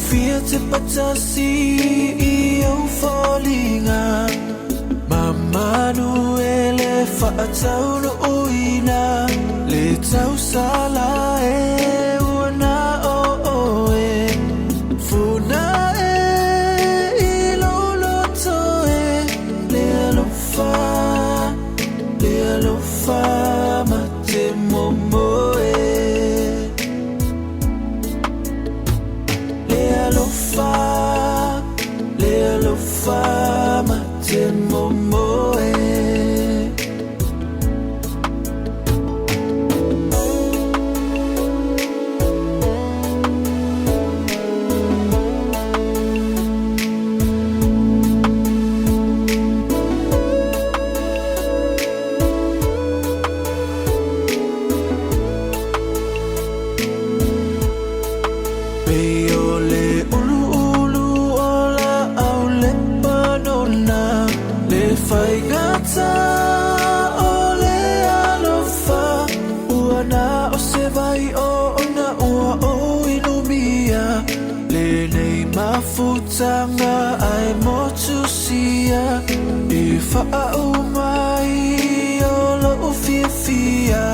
fia te patasi I au whalinga Mamanu ele whaatau no uina Le tau sala e uana o e Funa e I loloto e Le alofa ma te momo e Le alofa ma te momo e Futanga ai motusia I whaumai o lo ufiafia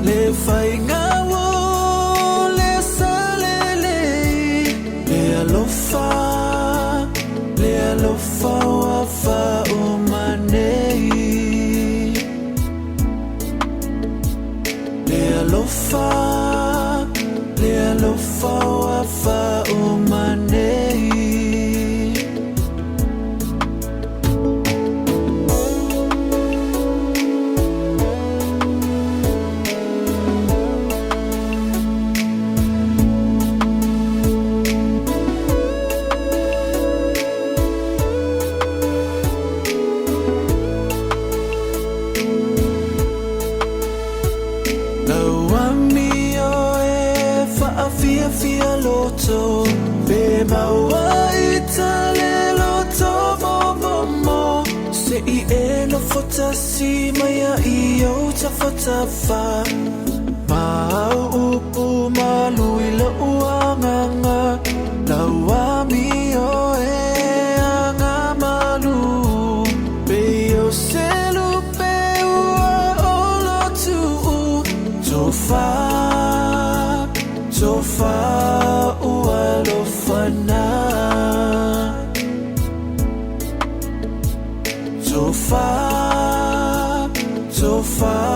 Le whainga wo le salele Le alofa wa whaumanei Le alofa wa whaumanei Fia loto Be maua itale loto mo Se I e no fotasi maya I o tawhatafa Mau upu malui la uanganga Lawami o e anga malu Be o selu pe ua o lotu Tofa ualofana Tofa